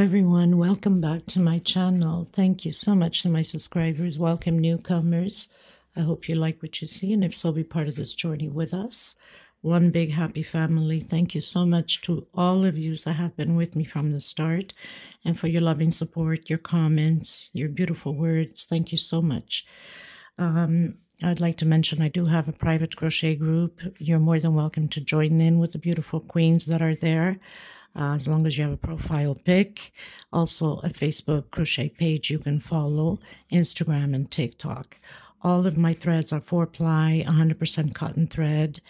everyone, welcome back to my channel. Thank you so much to my subscribers. Welcome newcomers. I hope you like what you see, and if so, be part of this journey with us. One big happy family. Thank you so much to all of you that have been with me from the start, and for your loving support, your comments, your beautiful words. Thank you so much. I'd like to mention I do have a private crochet group. You're more than welcome to join in with the beautiful queens that are there. As long as you have a profile pic. Also a Facebook crochet page you can follow, Instagram and TikTok. All of my threads are 4-ply, 100% cotton thread.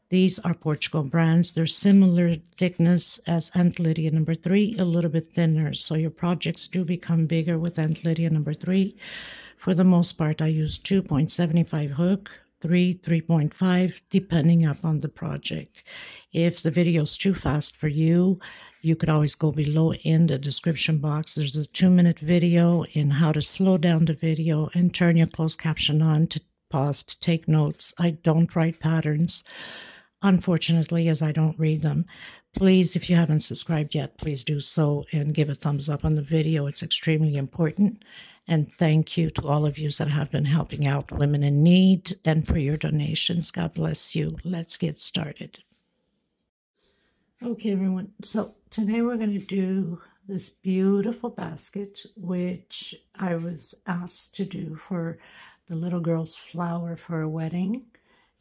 These are Portugal brands. They're similar thickness as Aunt Lydia number 3, a little bit thinner. So your projects do become bigger with Aunt Lydia number 3. For the most part, I use 2.75 hook, 3.5, depending upon the project. If the video is too fast for you, you could always go below in the description box. There's a 2-minute video in how to slow down the video and turn your closed caption on to pause to take notes. I don't write patterns, unfortunately, as I don't read them. Please, if you haven't subscribed yet, please do so and give a thumbs up on the video. It's extremely important. And thank you to all of you that have been helping out women in need and for your donations. God bless you. Let's get started. Okay, everyone. So today we're going to do this beautiful basket, which I was asked to do for the little girl's flower for a wedding.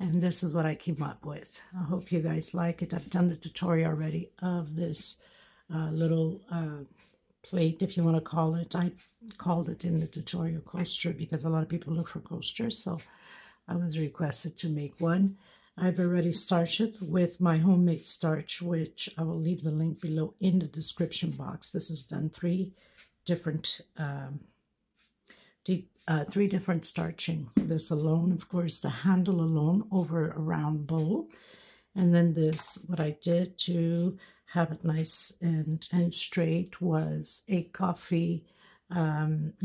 And this is what I came up with. I hope you guys like it. I've done the tutorial already of this little plate, if you want to call it. I called it in the tutorial coaster because a lot of people look for coasters, so I was requested to make one. I've already starched it with my homemade starch, which I will leave the link below in the description box. This is done three different starching. This alone, of course, the handle alone over a round bowl, and then this, what I did to have it nice and straight, was a coffee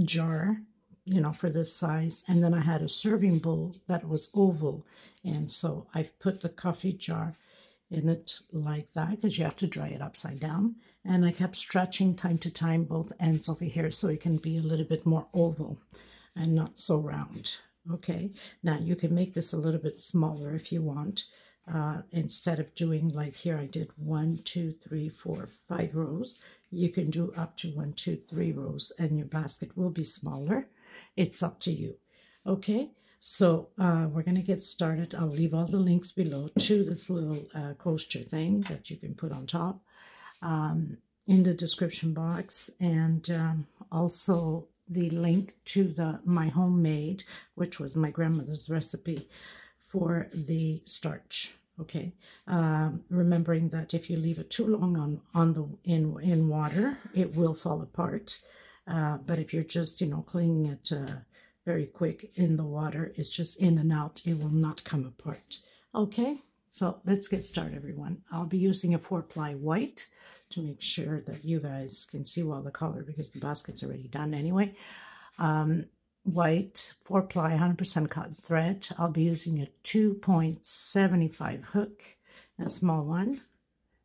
jar, you know, for this size, and then I had a serving bowl that was oval, and so I've put the coffee jar in it like that because you have to dry it upside down, and I kept stretching time to time both ends over here so it can be a little bit more oval and not so round. Okay, now you can make this a little bit smaller if you want. Instead of doing like here, I did 1, 2, 3, 4, 5 rows. You can do up to 1, 2, 3 rows, and your basket will be smaller. It's up to you. Okay, so we're going to get started. I'll leave all the links below to this little coaster thing that you can put on top in the description box, and also the link to my homemade, which was my grandmother's recipe for the starch. Okay, remembering that if you leave it too long in water, it will fall apart. But if you're just, you know, cleaning it very quick in the water, it's just in and out, it will not come apart. Okay, so let's get started, everyone. I'll be using a 4-ply white to make sure that you guys can see well the color, because the basket's already done anyway. White 4-ply 100% cotton thread. I'll be using a 2.75 hook, a small one.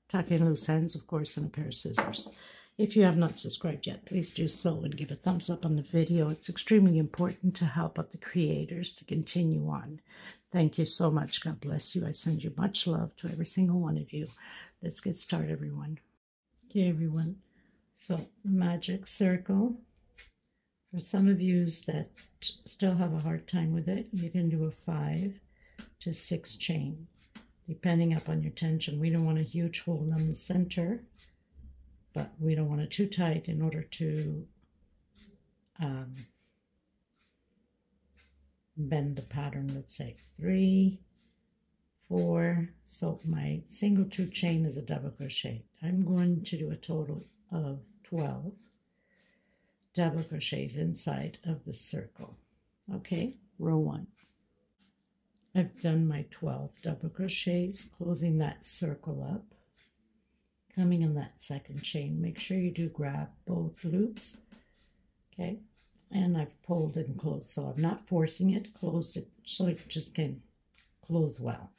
Tuck in loose ends, of course, and a pair of scissors. If you have not subscribed yet, please do so and give a thumbs up on the video. It's extremely important to help out the creators to continue on. Thank you so much. God bless you. I send you much love to every single one of you. Let's get started, everyone. Okay, everyone. So, magic circle. For some of you that still have a hard time with it, you can do a 5 to 6 chain, depending upon your tension. We don't want a huge hole in the center, but we don't want it too tight in order to bend the pattern. Let's say 3, 4. So my single 2 chain is a double crochet. I'm going to do a total of 12 double crochets inside of the circle. Okay, row 1. I've done my 12 double crochets, closing that circle up, coming in that second chain. Make sure you do grab both loops. Okay, and I've pulled and closed, so I'm not forcing it, closed it so it just can close well.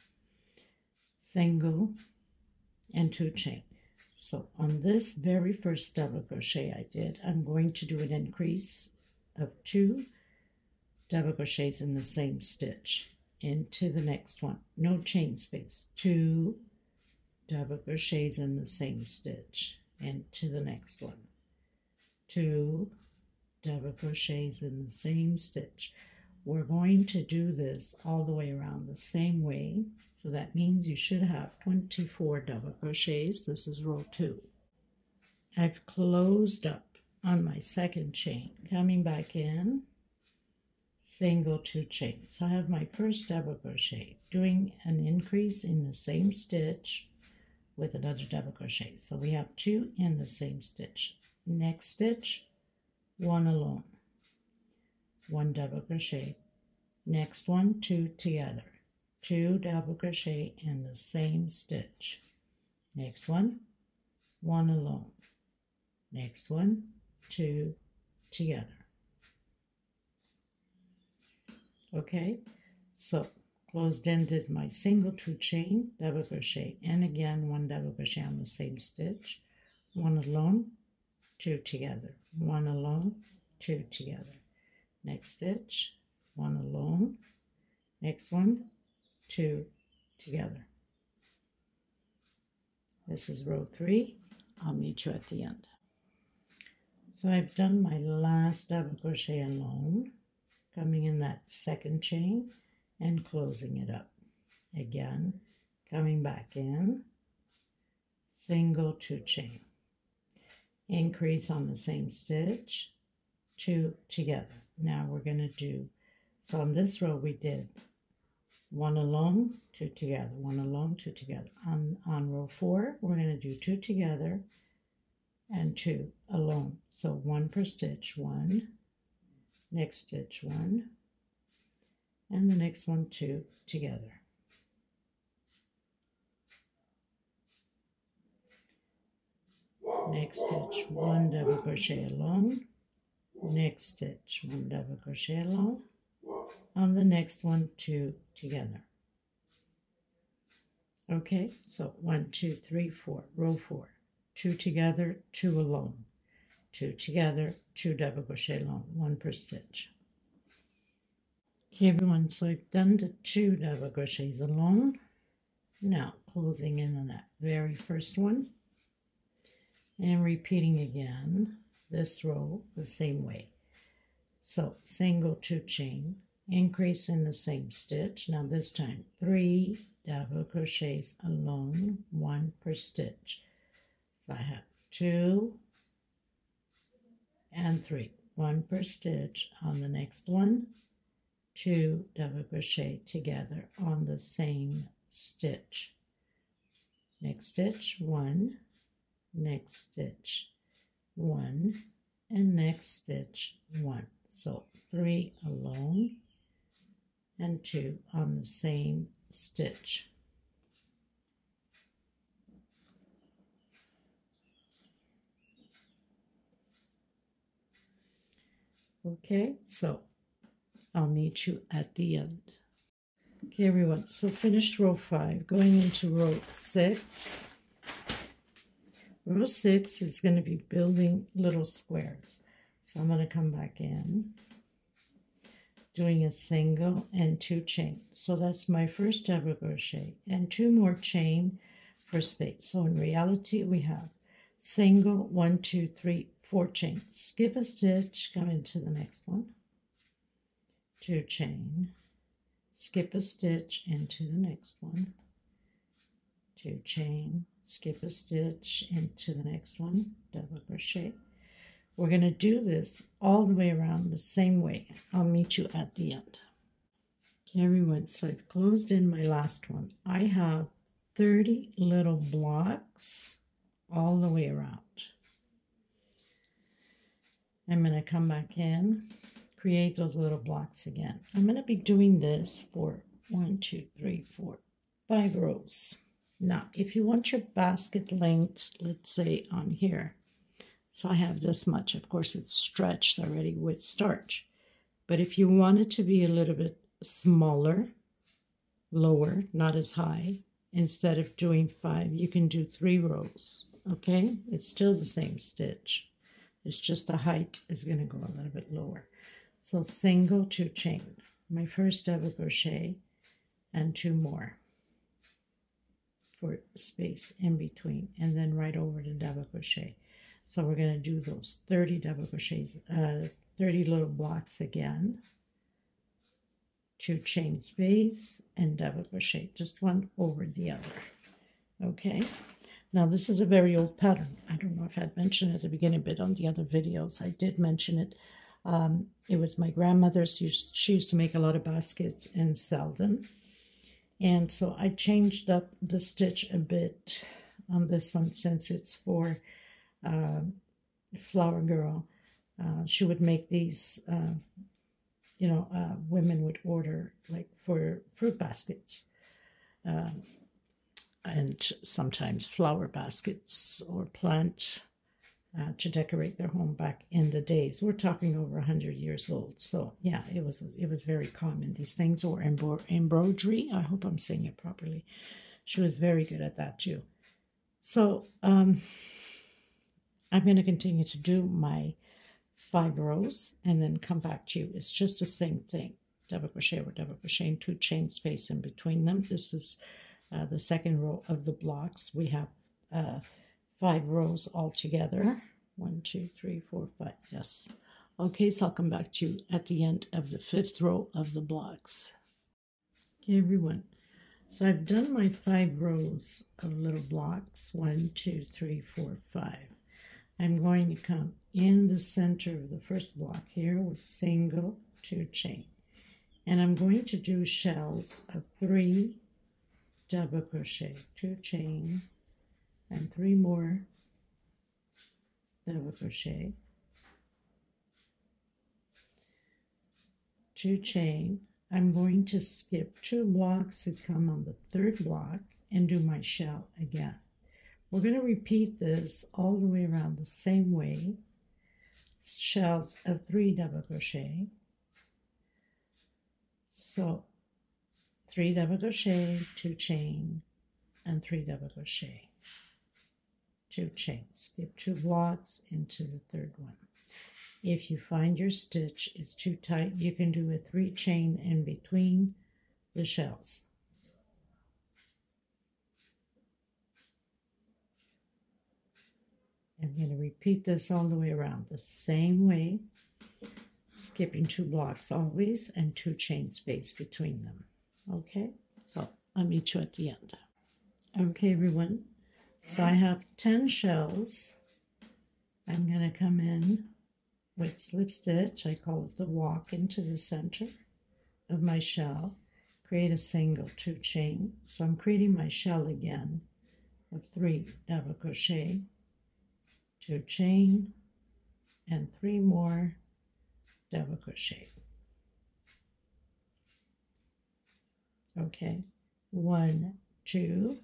Single and 2 chain. So on this very first double crochet I did, I'm going to do an increase of 2 double crochets in the same stitch into the next one. No chain space. 2 double crochets in the same stitch into the next one. 2 double crochets in the same stitch. We're going to do this all the way around the same way. So that means you should have 24 double crochets. This is row 2. I've closed up on my second chain, coming back in, single 2 chains. So I have my first double crochet, doing an increase in the same stitch with another double crochet. So we have 2 in the same stitch. Next stitch, 1 alone, 1 double crochet. Next one, 2 together, 2 double crochet in the same stitch. Next one, 1 alone. Next one, 2 together. Okay, so closed ended my single 2 chain, double crochet, and again 1 double crochet on the same stitch. 1 alone, 2 together, 1 alone, 2 together. Next stitch, 1 alone. Next one, 2 together. This is row 3. I'll meet you at the end. So I've done my last double crochet alone, coming in that second chain and closing it up. Again, coming back in, single 2 chain. Increase on the same stitch, 2 together. Now we're going to do, so on this row we did 1 alone, 2 together, 1 alone, 2 together. On row 4, we're going to do 2 together and 2 alone. So 1 per stitch, 1, next stitch 1, and the next one 2 together. Next stitch, 1 double crochet alone. Next stitch, 1 double crochet alone. On the next one, 2 together. Okay, so 1, 2, 3, 4, row 4. 2 together, 2 alone. 2 together, 2 double crochet alone, 1 per stitch. Okay everyone, so I've done the 2 double crochets alone. Now closing in on that very first one and repeating again this row the same way. So single 2 chain, increase in the same stitch. Now this time 3 double crochets alone, 1 per stitch. So I have 2 and 3, 1 per stitch. On the next one, 2 double crochet together on the same stitch. Next stitch, 1, next stitch, 1, and next stitch, 1. So 3 alone and 2 on the same stitch. Okay, so I'll meet you at the end. Okay everyone, so finished row 5, going into row 6. Row 6 is going to be building little squares. So I'm going to come back in, doing a single and 2 chains. So that's my first double crochet and 2 more chain for space. So in reality we have single, 1, 2, 3, 4 chains. Skip a stitch, come into the next one, 2 chain, skip a stitch into the next one, 2 chain, skip a stitch into the next one, double crochet. We're going to do this all the way around the same way. I'll meet you at the end. Okay everyone, so I've closed in my last one. I have 30 little blocks all the way around. I'm going to come back in, create those little blocks again. I'm going to be doing this for 1, 2, 3, 4, 5 rows. Now, if you want your basket length, let's say on here, so I have this much. Of course, it's stretched already with starch. But if you want it to be a little bit smaller, lower, not as high, instead of doing 5, you can do 3 rows. Okay, it's still the same stitch. It's just the height is going to go a little bit lower. So single, 2 chain, my first double crochet, and 2 more for space in between, and then right over the double crochet. So we're going to do those 30 double crochets, 30 little blocks again, 2 chain space and double crochet, just one over the other. Okay, now this is a very old pattern. I don't know if I'd mentioned it at the beginning, but on the other videos I did mention it. It was my grandmother's. She used to make a lot of baskets and sell them. And so I changed up the stitch a bit on this one, since it's for Flower Girl. She would make these, women would order like for fruit baskets and sometimes flower baskets or plant to decorate their home back in the days. We're talking over 100 years old. So yeah, it was very common. These things, or embroidery. I hope I'm saying it properly. She was very good at that too. So I'm going to continue to do my 5 rows and then come back to you. It's just the same thing. Double crochet over double crochet and 2 chain space in between them. This is the second row of the blocks. We have 5 rows all together. 1, 2, 3, 4, 5. Yes. Okay, so I'll come back to you at the end of the 5th row of the blocks. Okay, everyone. So I've done my 5 rows of little blocks. 1, 2, 3, 4, 5. I'm going to come in the center of the first block here with single, 2 chain. And I'm going to do shells of 3 double crochet, 2 chain, and 3 more double crochet, 2 chain. I'm going to skip 2 blocks and come on the 3rd block and do my shell again. We're going to repeat this all the way around the same way. Shells of 3 double crochet. So 3 double crochet, 2 chain, and 3 double crochet, 2 chain. Skip 2 blocks into the 3rd one. If you find your stitch is too tight, you can do a 3 chain in between the shells. I'm going to repeat this all the way around the same way, skipping 2 blocks always and 2 chain space between them. Okay, so I'll meet you at the end. Okay, everyone, so I have 10 shells. I'm going to come in with slip stitch. I call it the walk, into the center of my shell, create a single, 2 chain. So I'm creating my shell again of 3 double crochet, 2 chain, and 3 more double crochet. Okay, 1, 2,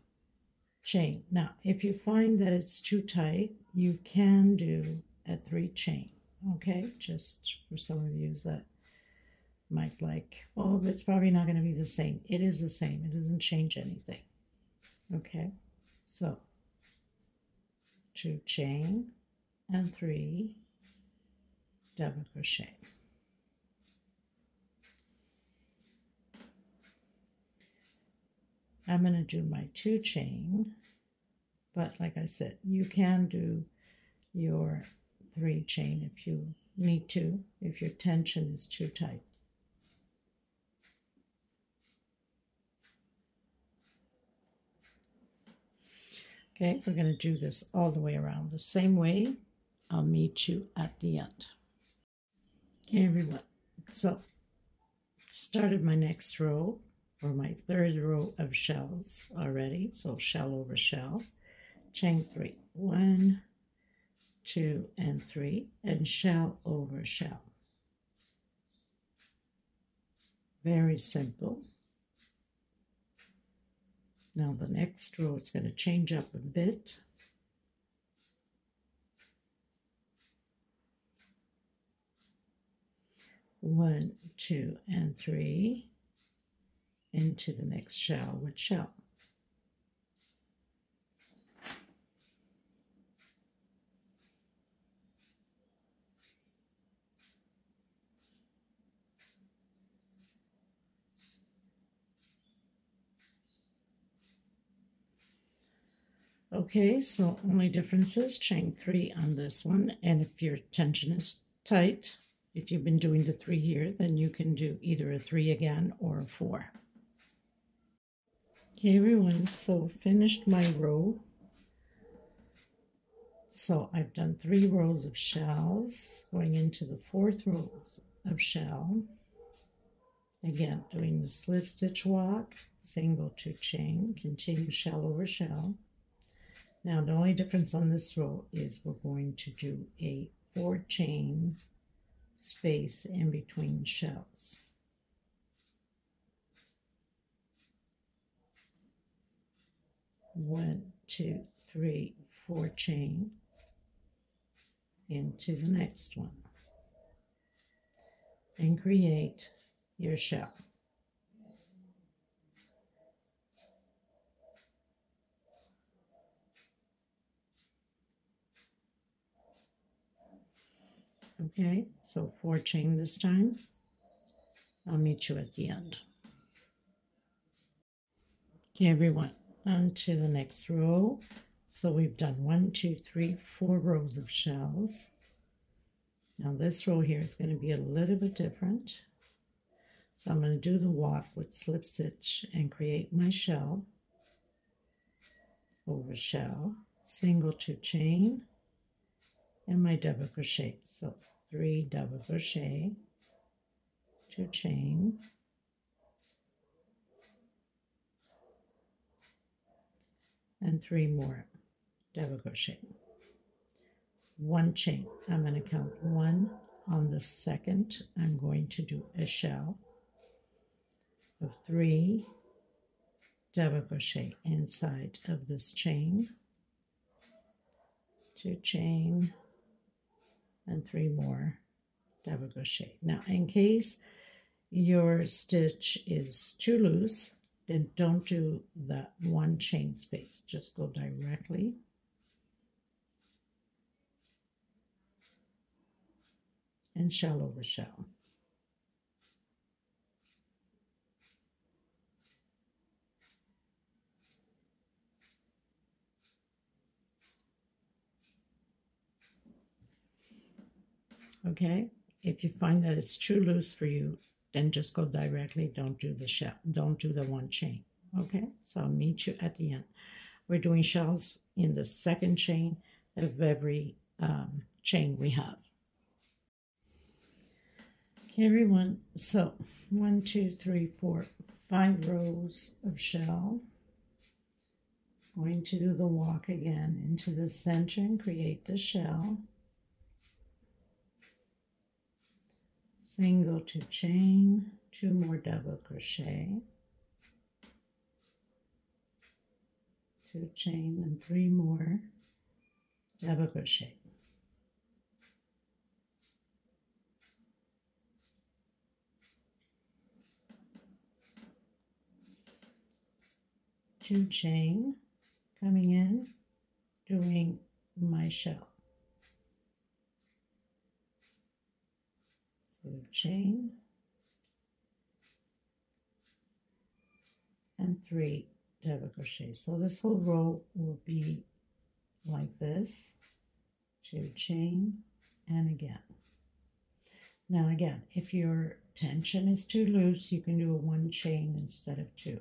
chain. Now, if you find that it's too tight, you can do a 3 chain. Okay, just for some of you that might like, oh, but it's probably not going to be the same. It is the same. It doesn't change anything. Okay, so 2 chain and 3 double crochet. I'm going to do my 2 chain, but like I said, you can do your 3 chain if you need to, if your tension is too tight. Okay, we're going to do this all the way around the same way. I'll meet you at the end. Okay, everyone, so started my next row, or my 3rd row of shells already. So shell over shell, chain 3, 1, 2, and 3, and shell over shell. Very simple. Now the next row is going to change up a bit. One, 2, and 3 into the next shell with shell. Okay, so only difference is chain 3 on this one, and if your tension is tight, if you've been doing the 3 here, then you can do either a 3 again or a 4. Okay everyone, so finished my row. So I've done 3 rows of shells, going into the 4th row of shell. Again, doing the slip stitch walk, single 2 chain, continue shell over shell. Now the only difference on this row is we're going to do a 4 chain space in between shells. One, 2, 3, 4 chain into the next one and create your shell. Okay, so 4 chain this time. I'll meet you at the end. Okay everyone, on to the next row. So we've done 1, 2, 3, 4 rows of shells. Now this row here is going to be a little bit different. So I'm going to do the walk with slip stitch and create my shell over shell, single 2 chain, and my double crochet. So 3 double crochet, 2 chain, and 3 more double crochet. 1 chain. I'm going to count 1 on the second. I'm going to do a shell of 3 double crochet inside of this chain, 2 chain, and 3 more double crochet. Now in case your stitch is too loose, then don't do that 1 chain space, just go directly and shell over shell. Okay, if you find that it's too loose for you, then just go directly, don't do the shell, don't do the 1 chain. Okay, so I'll meet you at the end. We're doing shells in the 2nd chain of every chain we have. Okay everyone, so 1, 2, 3, 4, 5 rows of shell. Going to do the walk again into the center and create the shell. Single 2 chain, 2 more double crochet, 2 chain, and 3 more double crochet. Two chain, coming in, doing my shell. 2 chain, and 3 double crochet. So this whole row will be like this, 2 chain, and again. Now again, if your tension is too loose, you can do a 1 chain instead of 2.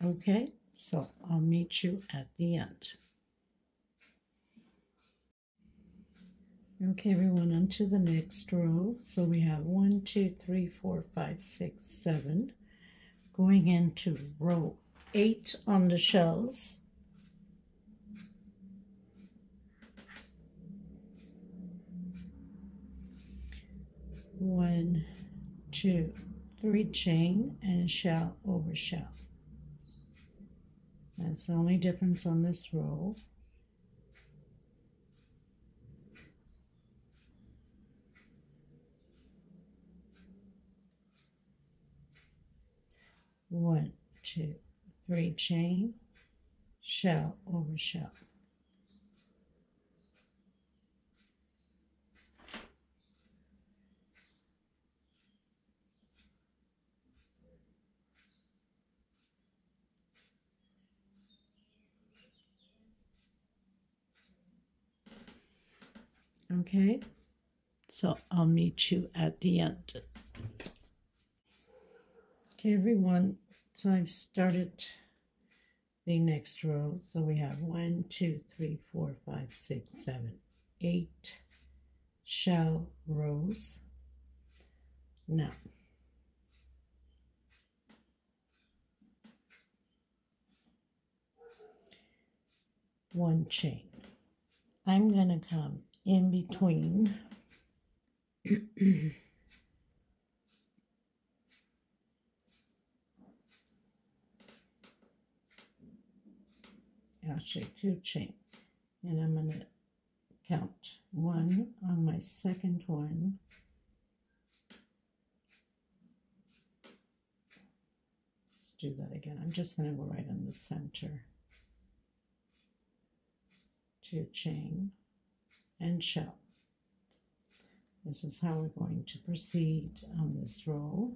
Okay, so I'll meet you at the end. Okay, everyone, on to the next row. So we have 1, 2, 3, 4, 5, 6, 7. Going into row 8 on the shells. One, 2, 3 chain and shell over shell. That's the only difference on this row. One, 2, 3 chain, shell over shell. Okay, so I'll meet you at the end. Okay, everyone, so I've started the next row. So we have 1, 2, 3, 4, 5, 6, 7, 8 shell rows. Now, one chain. I'm going to come in between actually 2 chain, and I'm going to count 1 on my second one, let's do that again. I'm just going to go right in the center, 2 chain and shell. This is how we're going to proceed on this row.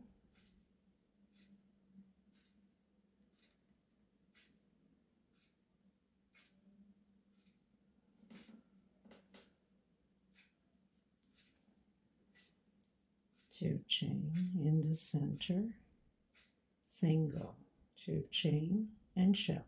Two chain in the center, single, 2 chain and shell.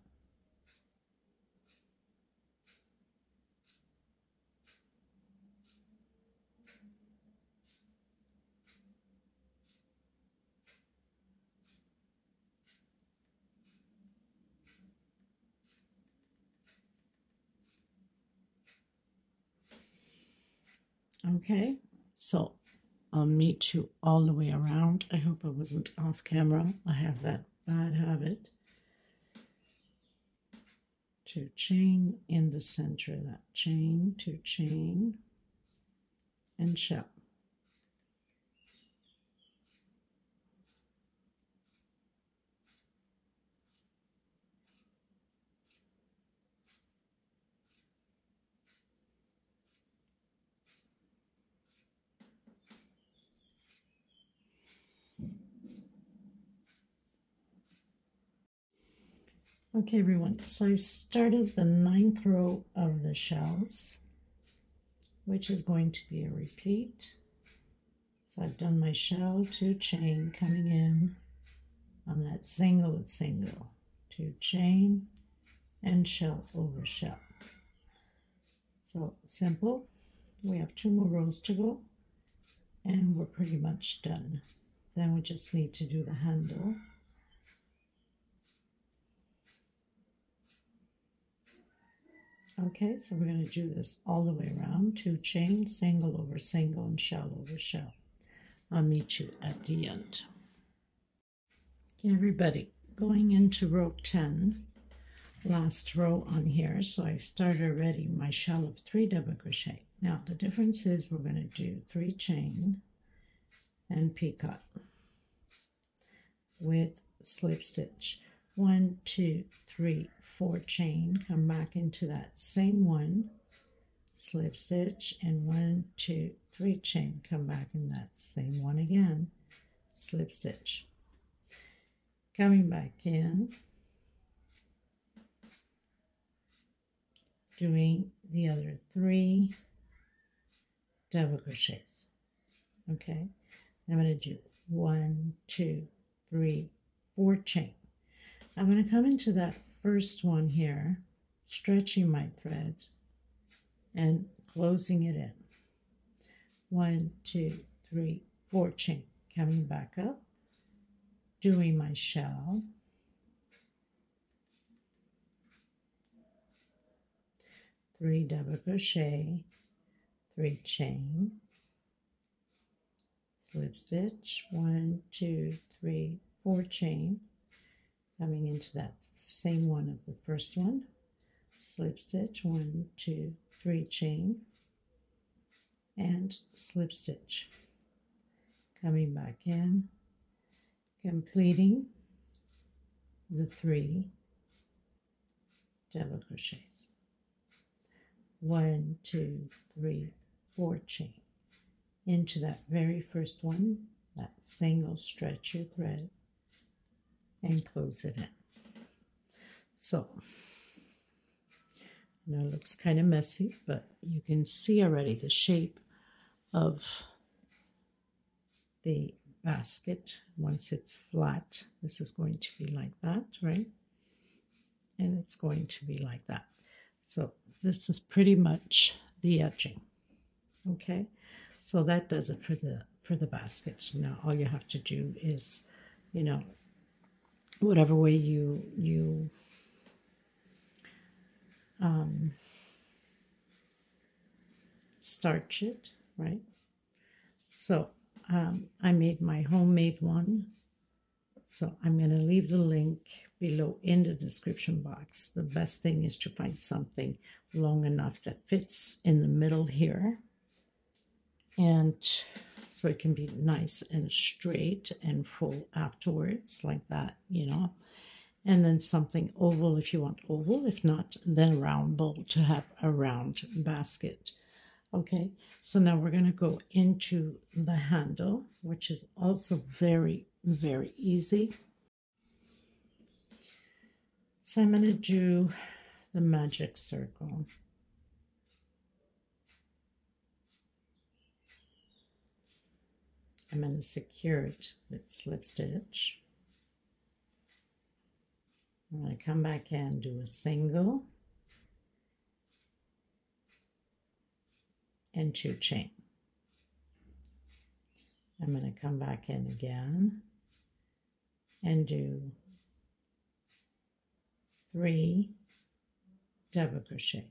Okay, so I'll meet you all the way around. I hope I wasn't off camera. I have that bad habit. 2 chain in the center of that chain, 2 chain and shell. Okay, everyone, so I started the 9th row of the shells, which is going to be a repeat. So I've done my shell, 2 chain coming in on that single with single, 2 chain and shell over shell. So simple. We have 2 more rows to go and we're pretty much done. Then we just need to do the handle. Okay, so we're going to do this all the way around, 2 chain, single over single and shell over shell. I'll meet you at the end. Okay, everybody, going into row 10, last row on here. So I started already my shell of 3 double crochet. Now the difference is we're going to do 3 chain and picot with slip stitch. 1, 2, 3, 4 chain, come back into that same one, slip stitch, and 1, 2, 3 chain, come back in that same one again, slip stitch. Coming back in, doing the other 3 double crochets. Okay, I'm going to do 1, 2, 3, 4 chain. I'm going to come into that first one here, stretching my thread and closing it in. 1, 2, 3, 4 chain, coming back up, doing my shell, three double crochet, 3 chain, slip stitch, 1, 2, 3, 4 chain, coming into that same one of the first one, slip stitch, 1, 2, 3 chain, and slip stitch. Coming back in, completing the 3 double crochets. 1, 2, 3, 4 chain. Into that very first one, that single, stretch your thread and close it in. So Now it looks kind of messy, but you can see already the shape of the basket. Once it's flat, this is going to be like that, right? And it's going to be like that. So this is pretty much the edging. Okay, so that does it for the basket. Now all you have to do is, you know, whatever way you starch it, right? So I made my homemade one. So I'm going to leave the link below in the description box. The best thing is to find something long enough that fits in the middle here. And so it can be nice and straight and full afterwards, like that, you know. And then something oval if you want oval. If not, then a round bowl to have a round basket. Okay, so now we're going to go into the handle, which is also very, very easy. So I'm going to do the magic circle. I'm going to secure it with slip stitch. I'm going to come back and do a single and 2 chain. I'm going to come back in again and do 3 double crochet,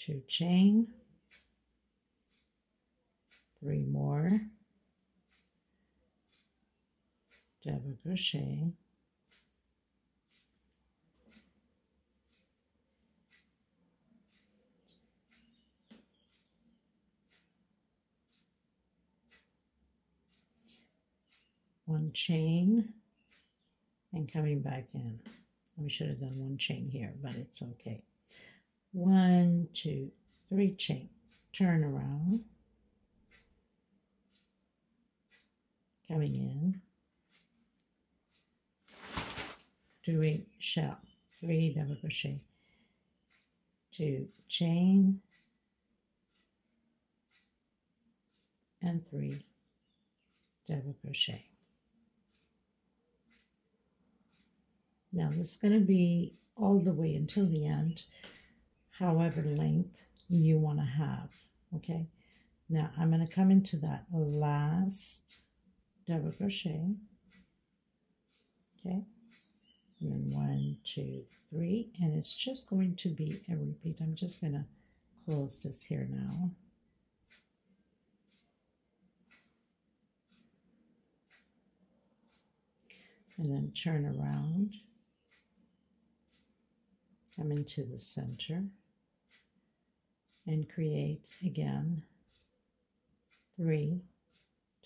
2 chain, 3 more double crochet, 1 chain, and coming back in. We should have done 1 chain here, but it's okay. 1, 2, 3 chain, turn around, coming in, doing shell, 3 double crochet, 2 chain, and 3 double crochet. Now this is going to be all the way until the end, however length you want to have. Okay, now I'm going to come into that last double crochet. Okay, and then 1, 2, 3, and it's just going to be a repeat. I'm just going to close this here now. And then turn around, come into the center, and create again 3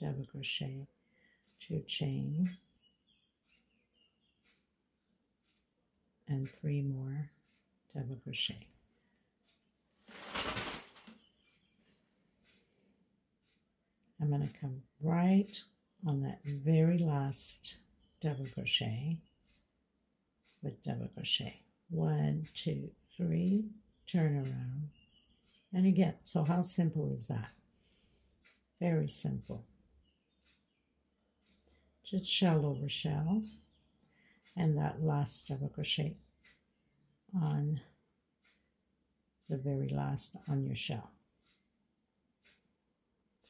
double crochet, 2 chain, and 3 more double crochet. I'm going to come right on that very last double crochet with double crochet. 1, 2, 3, turn around, and again. So how simple is that? Very simple. Just shell over shell, and that last double crochet on the very last on your shell.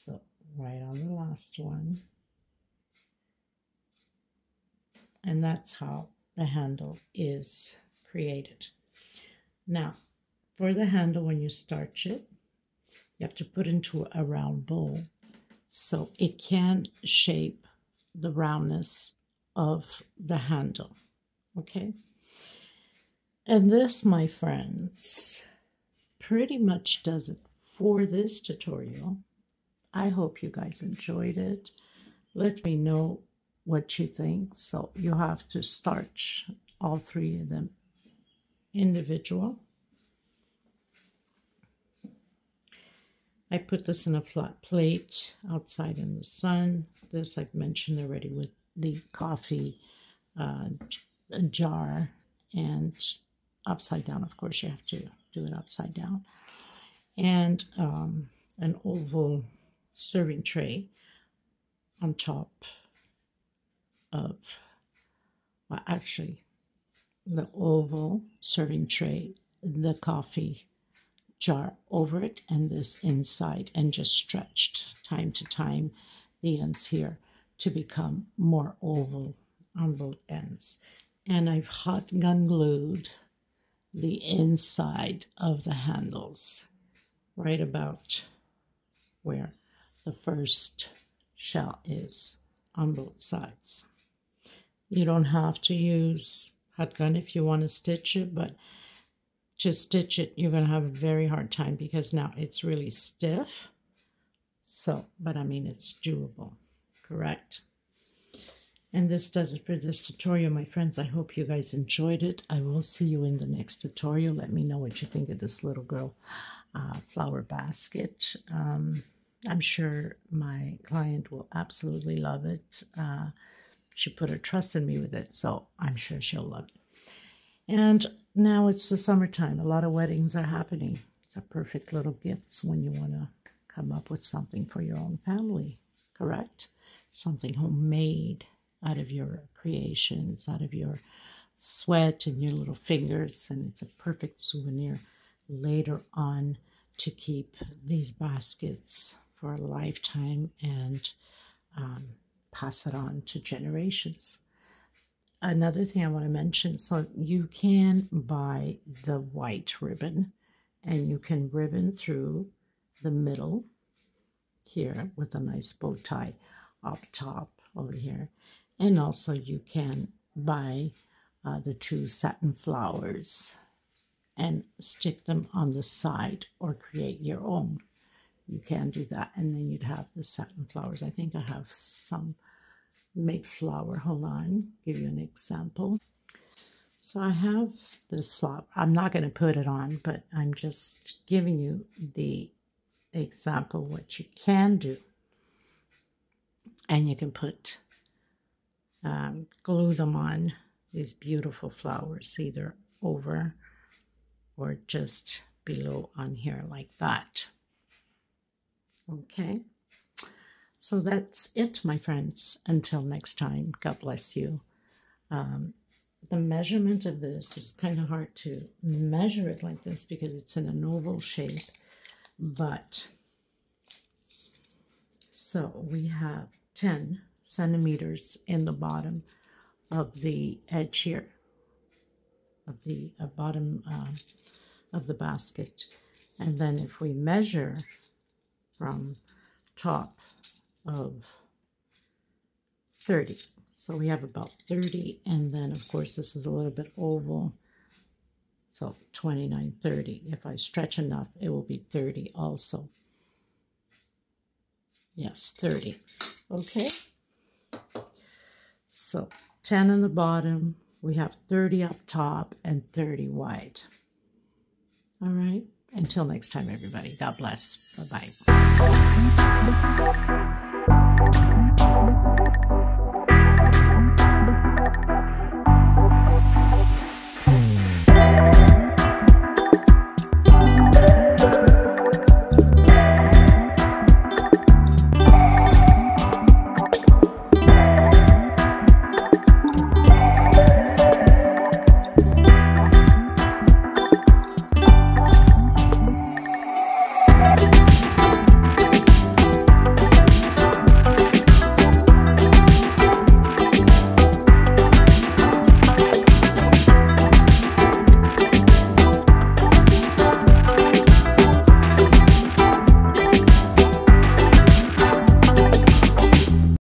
So right on the last one, and that's how the handle is created. Now for the handle, when you starch it, you have to put into a round bowl so it can shape the roundness of the handle. Okay, and this, my friends, pretty much does it for this tutorial. I hope you guys enjoyed it. Let me know what you think. So you have to starch all 3 of them individual. I put this in a flat plate outside in the sun. This I've mentioned already with the coffee jar, and upside down. Of course, you have to do it upside down. And an oval serving tray on top of, well, actually, the oval serving tray, the coffee jar over it, and this inside, and just stretched time to time the ends here to become more oval on both ends. And I've hot gun glued the inside of the handles right about where the first shell is on both sides. You don't have to use hot gun if you want to stitch it, but to stitch it, you're going to have a very hard time because now it's really stiff. So, but I mean, it's doable, correct? And this does it for this tutorial, my friends. I hope you guys enjoyed it. I will see you in the next tutorial. Let me know what you think of this little girl flower basket. I'm sure my client will absolutely love it. She put her trust in me with it, so I'm sure she'll love it. And now it's the summertime. A lot of weddings are happening. It's a perfect little gifts when you want to come up with something for your own family, correct? Something homemade out of your creations, out of your sweat and your little fingers, and it's a perfect souvenir later on to keep these baskets for a lifetime and pass it on to generations. Another thing I want to mention, so you can buy the white ribbon and you can ribbon through the middle here with a nice bow tie up top over here. And also you can buy the 2 satin flowers and stick them on the side or create your own. You can do that, and then you'd have the satin flowers. I think I have some made flower. Hold on, give you an example. So I have this flower. I'm not going to put it on, but I'm just giving you the example what you can do. And you can put glue them on these beautiful flowers, either over or just below on here like that. Okay, so that's it, my friends. Until next time, God bless you. The measurement of this is kind of hard to measure it like this because it's in an oval shape, but so we have 10 centimeters in the bottom of the edge here of the bottom of the basket. And then if we measure from top of 30, so we have about 30, and then of course this is a little bit oval, so 29, 30. If I stretch enough, it will be 30 also. Yes, 30. Okay, so 10 on the bottom, we have 30 up top and 30 wide. All right, until next time, everybody. God bless. Bye-bye.